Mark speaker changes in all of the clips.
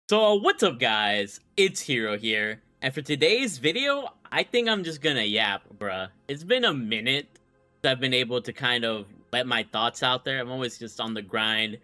Speaker 1: So what's up guys, it's Hero here, and for today's video, I think I'm just gonna yap, bruh. It's been a minute since I've been able to kind of let my thoughts out there. I'm always just on the grind,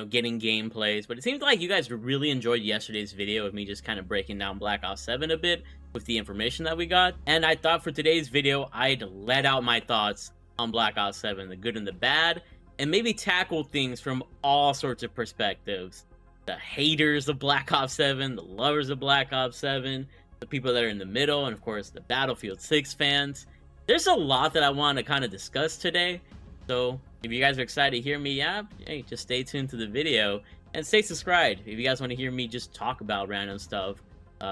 Speaker 1: getting gameplays, but it seems like you guys really enjoyed yesterday's video of me just kind of breaking down Black Ops 7 a bit with the information that we got, and I thought for today's video, I'd let out my thoughts on Black Ops 7, the good and the bad, and maybe tackle things from all sorts of perspectives. The haters of Black Ops 7, the lovers of Black Ops 7, the people that are in the middle, and of course the Battlefield 6 fans. There's a lot that I want to kind of discuss today, so if you guys are excited to hear me yap, hey, just stay tuned to the video, and stay subscribed if you guys want to hear me just talk about random stuff.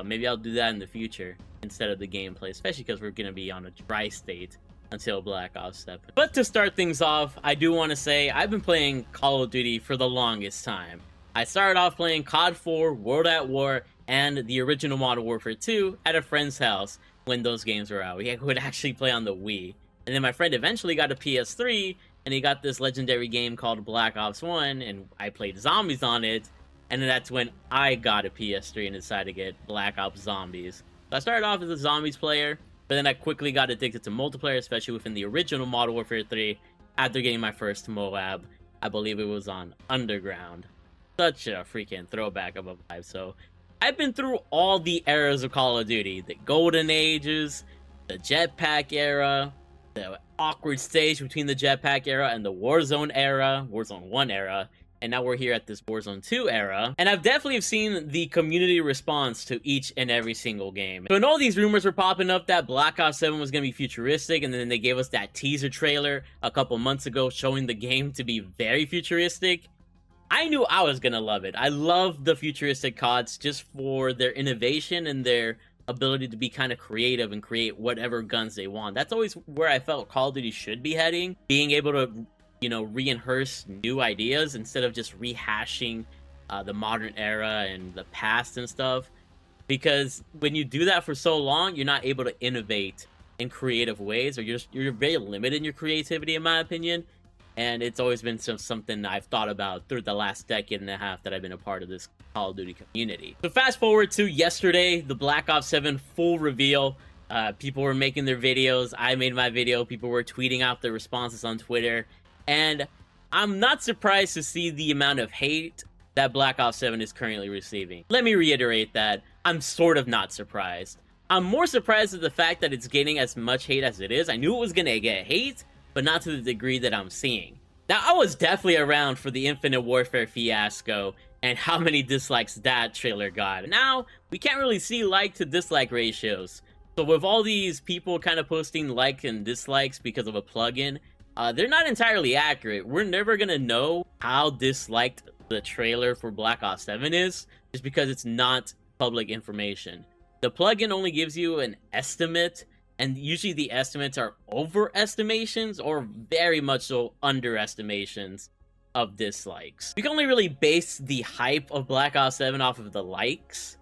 Speaker 1: Maybe I'll do that in the future instead of the gameplay, especially because we're going to be on a dry state until Black Ops 7. But to start things off, I do want to say I've been playing Call of Duty for the longest time. I started off playing COD 4, World at War, and the original Modern Warfare 2 at a friend's house when those games were out. We would actually play on the Wii. And then my friend eventually got a PS3, and he got this legendary game called Black Ops 1, and I played zombies on it. And then that's when I got a PS3 and decided to get Black Ops Zombies. So I started off as a zombies player, but then I quickly got addicted to multiplayer, especially within the original Modern Warfare 3, after getting my first MOAB. I believe it was on Underground. Such a freaking throwback of a vibe. So I've been through all the eras of Call of Duty, the golden ages, the jetpack era, the awkward stage between the jetpack era and the Warzone era, Warzone 1 era, and now we're here at this Warzone 2 era, and I've definitely seen the community response to each and every single game. So when all these rumors were popping up that Black Ops 7 was going to be futuristic, and then they gave us that teaser trailer a couple months ago showing the game to be very futuristic, I knew I was gonna love it. I love the futuristic CODs just for their innovation and their ability to be kind of creative and create whatever guns they want. That's always where I felt Call of Duty should be heading. Being able to, rehearse new ideas instead of just rehashing the modern era and the past and stuff. Because when you do that for so long, you're not able to innovate in creative ways, or you're very limited in your creativity, in my opinion. And it's always been something I've thought about through the last decade and a half that I've been a part of this Call of Duty community. So fast forward to yesterday, the Black Ops 7 full reveal. People were making their videos. I made my video. People were tweeting out their responses on Twitter. And I'm not surprised to see the amount of hate that Black Ops 7 is currently receiving. Let me reiterate that I'm sort of not surprised. I'm more surprised at the fact that it's getting as much hate as it is. I knew it was going to get hate, but not to the degree that I'm seeing. Now, I was definitely around for the Infinite Warfare fiasco and how many dislikes that trailer got. Now, we can't really see like to dislike ratios. So with all these people kind of posting like and dislikes because of a plugin, they're not entirely accurate. We're never gonna know how disliked the trailer for Black Ops 7 is, just because it's not public information. The plugin only gives you an estimate, and usually the estimates are overestimations or very much so underestimations of dislikes. We can only really base the hype of Black Ops 7 off of the likes,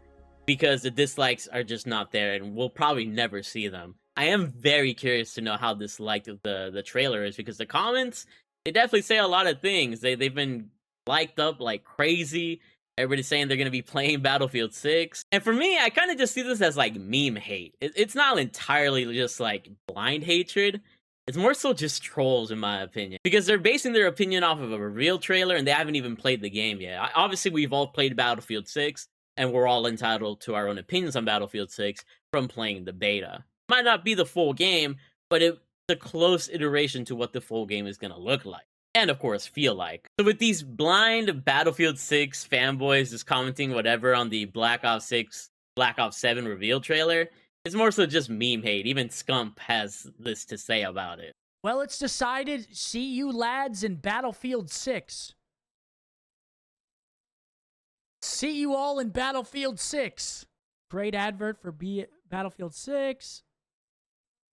Speaker 1: because the dislikes are just not there and we'll probably never see them. I am very curious to know how disliked the trailer is, because the comments, they definitely say a lot of things. They've been liked up like crazy. Everybody's saying they're going to be playing Battlefield 6. And for me, I kind of just see this as like meme hate. It's not entirely just like blind hatred. It's more so just trolls, in my opinion. Because they're basing their opinion off of a real trailer and they haven't even played the game yet. Obviously, we've all played Battlefield 6 and we're all entitled to our own opinions on Battlefield 6 from playing the beta. Might not be the full game, but it's a close iteration to what the full game is going to look like. And of course, feel like. So with these blind Battlefield 6 fanboys just commenting whatever on the Black Ops 7 reveal trailer, it's more so just meme hate. Even Scump has this to say about it.
Speaker 2: Well, it's decided. See you lads in Battlefield 6. See you all in Battlefield 6. Great advert for Battlefield 6.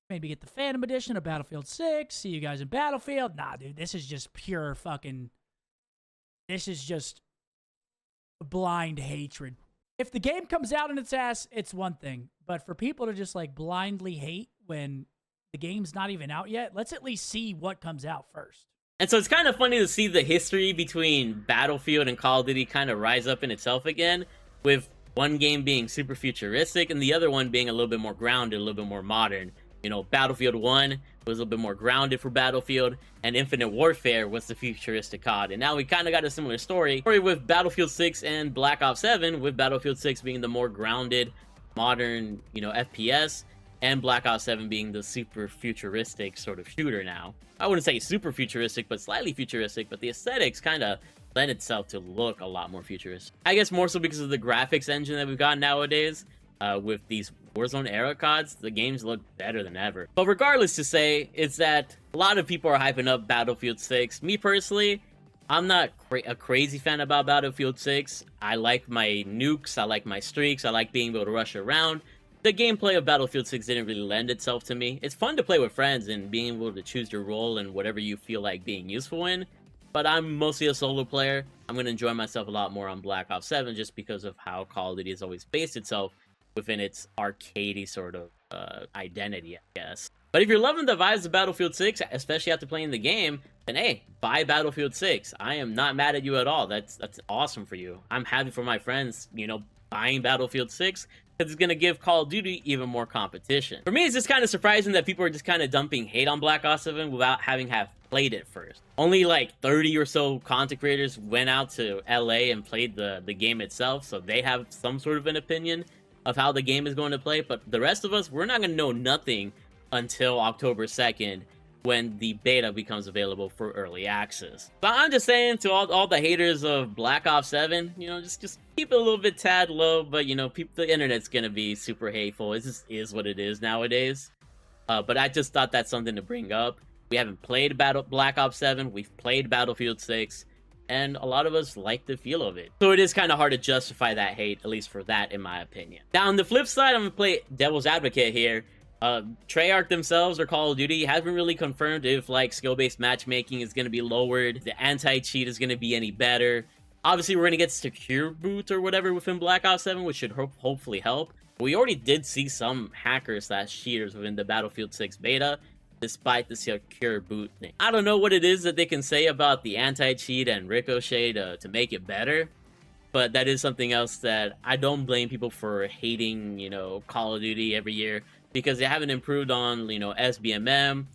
Speaker 2: Maybe get the Phantom Edition of Battlefield 6. See you guys in Battlefield. Nah, dude, this is just pure fucking... This is just blind hatred. If the game comes out in its ass, it's one thing. But for people to just, like, blindly hate when the game's not even out yet, let's at least see what comes out first.
Speaker 1: And so it's kind of funny to see the history between Battlefield and Call of Duty kind of rise up in itself again. with one game being super futuristic and the other one being a little bit more grounded, a little bit more modern. You know, Battlefield 1 was a little bit more grounded for Battlefield, and Infinite Warfare was the futuristic COD. And now we kind of got a similar story with Battlefield 6 and Black Ops 7, with Battlefield 6 being the more grounded, modern, you know, FPS, and Black Ops 7 being the super futuristic sort of shooter now. I wouldn't say super futuristic, but slightly futuristic, but the aesthetics kind of lend itself to look a lot more futuristic. I guess more so because of the graphics engine that we've got nowadays. With these Warzone era CODs, the games look better than ever. But regardless to say, it's that a lot of people are hyping up Battlefield 6. Me personally, I'm not a crazy fan about Battlefield 6. I like my nukes, I like my streaks, I like being able to rush around. The gameplay of Battlefield 6 didn't really lend itself to me. It's fun to play with friends and being able to choose your role and whatever you feel like being useful in. But I'm mostly a solo player. I'm going to enjoy myself a lot more on Black Ops 7 just because of how Call of Duty has always based itself within its arcadey sort of identity, I guess. But if you're loving the vibes of Battlefield 6, especially after playing the game, then hey, buy Battlefield 6. I am not mad at you at all. That's awesome for you. I'm happy for my friends, you know, buying Battlefield 6 because it's going to give Call of Duty even more competition. For me, it's just kind of surprising that people are just kind of dumping hate on Black Ops 7 without having played it first. Only like 30 or so content creators went out to LA and played the game itself, so they have some sort of an opinion of how the game is going to play, but the rest of us, we're not going to know nothing until October 2nd when the beta becomes available for early access. But I'm just saying to all the haters of Black Ops 7, you know, just keep it a little bit tad low, but you know, the internet's going to be super hateful. It just is what it is nowadays. But I just thought that's something to bring up. We haven't played Black Ops 7, we've played Battlefield 6, and a lot of us like the feel of it. So it is kind of hard to justify that hate, at least for that, in my opinion. Now, on the flip side, I'm going to play devil's advocate here. Treyarch themselves, or Call of Duty, hasn't really confirmed if, like, skill-based matchmaking is going to be lowered, the anti-cheat is going to be any better. Obviously, we're going to get secure boot or whatever within Black Ops 7, which should hopefully help. We already did see some hackers/cheaters within the Battlefield 6 beta, despite the secure boot thing. I don't know what it is that they can say about the anti-cheat and ricochet to make it better, but that is something else that I don't blame people for hating, you know, Call of Duty every year, because they haven't improved on, you know, SBMM,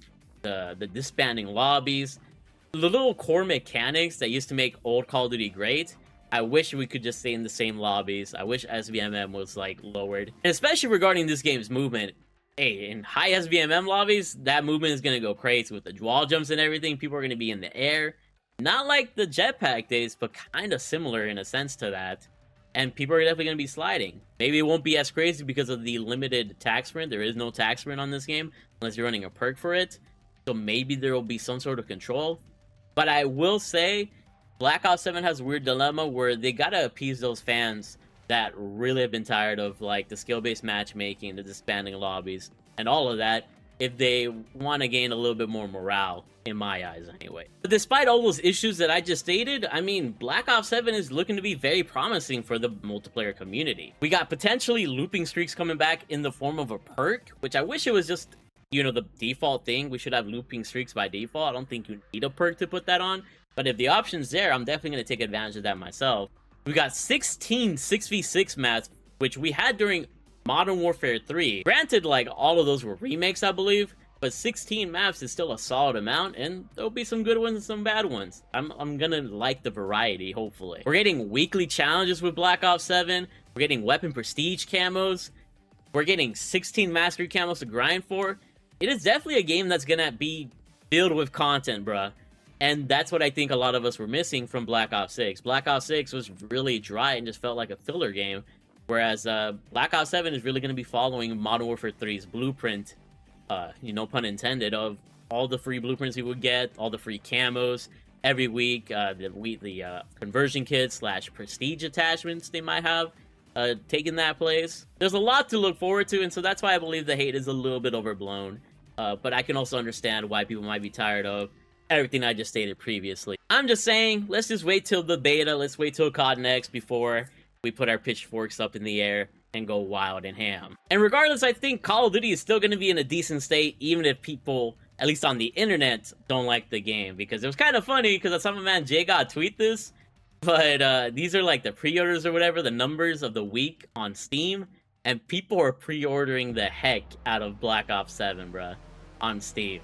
Speaker 1: the disbanding lobbies, the little core mechanics that used to make old Call of Duty great. I wish we could just stay in the same lobbies. I wish SBMM was, like, lowered. And especially regarding this game's movement, hey, in high SBMM lobbies, that movement is going to go crazy with the wall jumps and everything. People are going to be in the air. Not like the jetpack days, but kind of similar in a sense to that. And people are definitely going to be sliding. Maybe it won't be as crazy because of the limited attack sprint. There is no attack sprint on this game unless you're running a perk for it. So maybe there will be some sort of control. But I will say, Black Ops 7 has a weird dilemma where they got to appease those fans that really have been tired of, like, the skill-based matchmaking, the disbanding lobbies, and all of that, if they want to gain a little bit more morale, in my eyes anyway. But despite all those issues that I just stated, I mean, Black Ops 7 is looking to be very promising for the multiplayer community. We got potentially looping streaks coming back in the form of a perk, which I wish it was just, you know, the default thing. We should have looping streaks by default. I don't think you need a perk to put that on, but if the option's there, I'm definitely going to take advantage of that myself. We got 16 6v6 maps, which we had during Modern Warfare 3. Granted, like, all of those were remakes, I believe, but 16 maps is still a solid amount, and there'll be some good ones and some bad ones. I'm gonna like the variety, hopefully. We're getting weekly challenges with Black Ops 7. We're getting weapon prestige camos. We're getting 16 mastery camos to grind for. It is definitely a game that's gonna be filled with content, bruh. And that's what I think a lot of us were missing from Black Ops 6. Black Ops 6 was really dry and just felt like a filler game. Whereas Black Ops 7 is really going to be following Modern Warfare 3's blueprint, you know, pun intended, of all the free blueprints you would get, all the free camos every week, the conversion kits / prestige attachments they might have taken that place. There's a lot to look forward to, and so that's why I believe the hate is a little bit overblown. But I can also understand why people might be tired of everything I just stated previously. I'm just saying, let's just wait till the beta, let's wait till COD Next before we put our pitchforks up in the air and go wild and ham. And regardless, I think Call of Duty is still going to be in a decent state, even if people, at least on the internet, don't like the game. Because it was kind of funny, because I saw my man Jay got tweet this, But these are like the pre-orders or whatever, the numbers of the week on Steam, and people are pre-ordering the heck out of Black Ops 7, bruh, on Steam.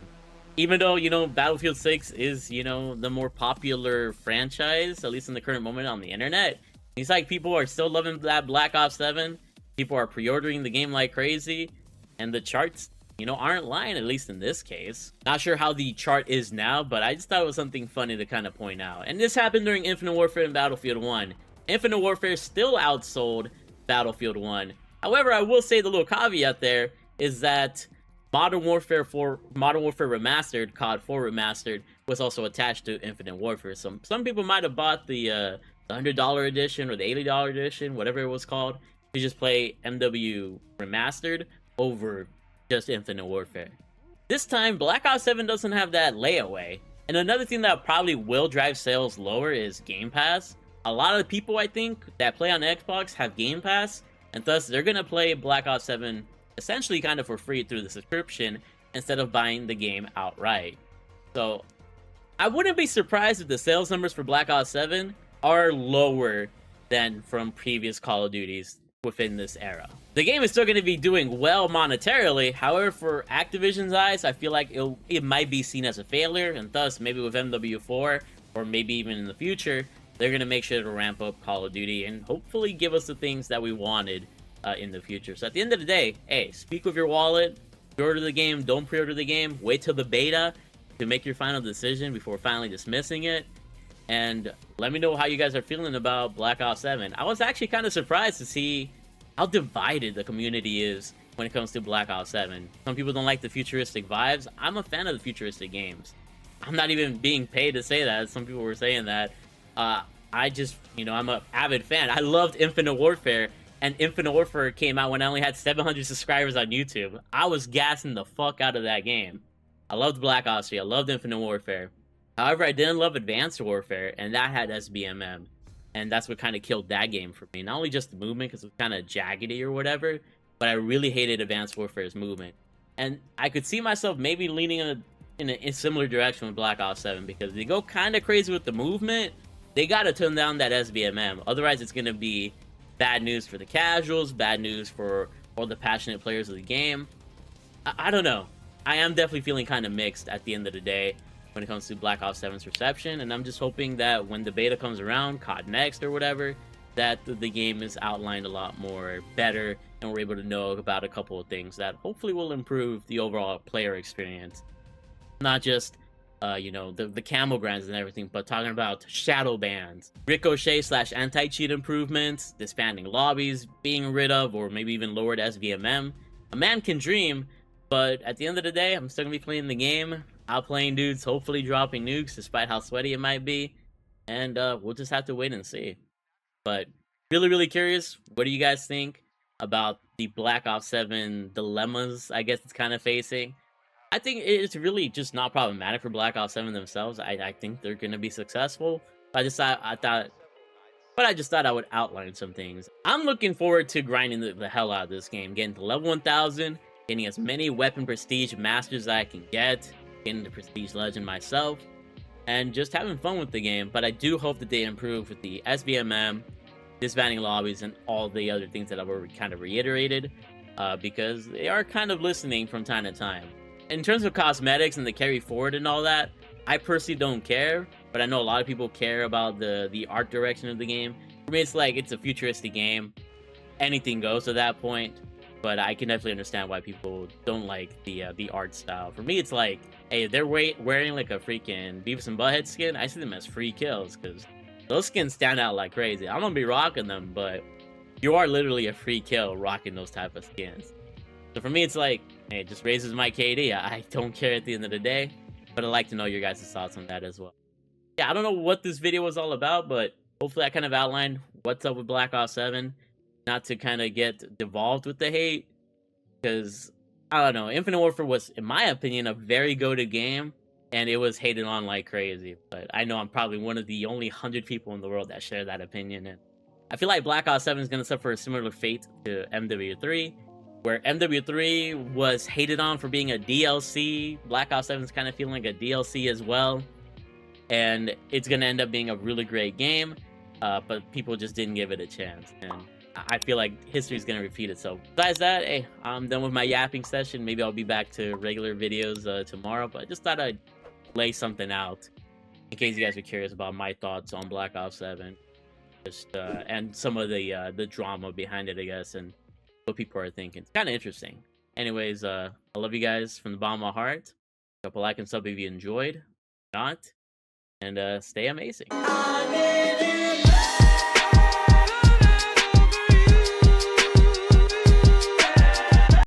Speaker 1: Even though, you know, Battlefield 6 is, you know, the more popular franchise, at least in the current moment on the internet, it's like people are still loving that Black Ops 7. People are pre-ordering the game like crazy, and the charts, you know, aren't lying, at least in this case. Not sure how the chart is now, but I just thought it was something funny to kind of point out. And this happened during Infinite Warfare and Battlefield 1. Infinite Warfare still outsold Battlefield 1. However, I will say the little caveat there is that Modern Warfare Remastered, COD 4 Remastered, was also attached to Infinite Warfare. Some people might have bought the $100 edition or the $80 edition, whatever it was called, to just play MW Remastered over just Infinite Warfare. This time, Black Ops 7 doesn't have that layaway. And another thing that probably will drive sales lower is Game Pass. A lot of the people, I think, that play on Xbox have Game Pass, and thus they're going to play Black Ops 7 essentially kind of for free through the subscription instead of buying the game outright. So I wouldn't be surprised if the sales numbers for Black Ops 7 are lower than from previous Call of Duties within this era. The game is still going to be doing well monetarily. However, for Activision's eyes, I feel like it might be seen as a failure, and thus maybe with MW4 or maybe even in the future, they're going to make sure to ramp up Call of Duty and hopefully give us the things that we wanted in the future. So at the end of the day, hey, speak with your wallet. Pre-order the game, don't pre-order the game, wait till the beta to make your final decision before finally dismissing it. And let me know how you guys are feeling about Black Ops 7. I was actually kind of surprised to see how divided the community is when it comes to Black Ops 7. Some people don't like the futuristic vibes. I'm a fan of the futuristic games. I'm not even being paid to say that. Some people were saying that. I just, you know, I'm an avid fan. I loved Infinite Warfare, and Infinite Warfare came out when I only had 700 subscribers on YouTube. I was gassing the fuck out of that game. I loved Black Ops 3. I loved Infinite Warfare. However, I didn't love Advanced Warfare, and that had SBMM. And that's what kind of killed that game for me. Not only just the movement, because it was kind of jaggedy or whatever, but I really hated Advanced Warfare's movement. And I could see myself maybe leaning in a similar direction with Black Ops 7, because they go kind of crazy with the movement. They got to tone down that SBMM. Otherwise, it's going to be bad news for the casuals, bad news for all the passionate players of the game. I don't know. I am definitely feeling kind of mixed at the end of the day when it comes to Black Ops 7's reception, and I'm just hoping that when the beta comes around, COD Next or whatever, that the game is outlined a lot more better, and we're able to know about a couple of things that hopefully will improve the overall player experience. Not just you know, the camo brands and everything, but talking about shadow bans, ricochet / anti-cheat improvements, disbanding lobbies being rid of, or maybe even lowered SVMM. A man can dream, but at the end of the day, I'm still gonna be playing the game, outplaying dudes, hopefully dropping nukes despite how sweaty it might be, and we'll just have to wait and see. But really curious, what do you guys think about the Black Ops 7 dilemmas I guess it's kind of facing? I think it's really just not problematic for Black Ops 7 themselves. I think they're going to be successful. I just thought I would outline some things. I'm looking forward to grinding the hell out of this game, getting to level 1000, getting as many weapon prestige masters as I can get, getting the prestige legend myself, and just having fun with the game. But I do hope that they improve with the SBMM, disbanding lobbies, and all the other things that I've already kind of reiterated, because they are kind of listening from time to time. In terms of cosmetics and the carry forward and all that, I personally don't care, but I know a lot of people care about the art direction of the game. For me, it's like, it's a futuristic game. Anything goes at that point, but I can definitely understand why people don't like the art style. For me, it's like, hey, if they're wearing like a freaking Beavis and Butthead skin, I see them as free kills, because those skins stand out like crazy. I'm gonna be rocking them, but you are literally a free kill rocking those type of skins. So for me, it's like, hey, it just raises my KD. I don't care at the end of the day, but I'd like to know your guys' thoughts on that as well. Yeah, I don't know what this video was all about, but hopefully I kind of outlined what's up with Black Ops 7. Not to kind of get devolved with the hate, because, I don't know, Infinite Warfare was, in my opinion, a very goated game, and it was hated on like crazy. But I know I'm probably one of the only 100 people in the world that share that opinion, and I feel like Black Ops 7 is going to suffer a similar fate to MW3, where MW3 was hated on for being a DLC. Black Ops 7 is kind of feeling like a DLC as well. And it's going to end up being a really great game. but people just didn't give it a chance. And I feel like history's gonna repeat itself. Besides that, hey, I'm done with my yapping session. Maybe I'll be back to regular videos tomorrow, but I just thought I'd lay something out in case you guys are curious about my thoughts on Black Ops 7, just and some of the drama behind it, I guess, and what people are thinking. It's kind of interesting. Anyways, I love you guys from the bottom of my heart. Drop a like and sub if you enjoyed. If not, and stay amazing.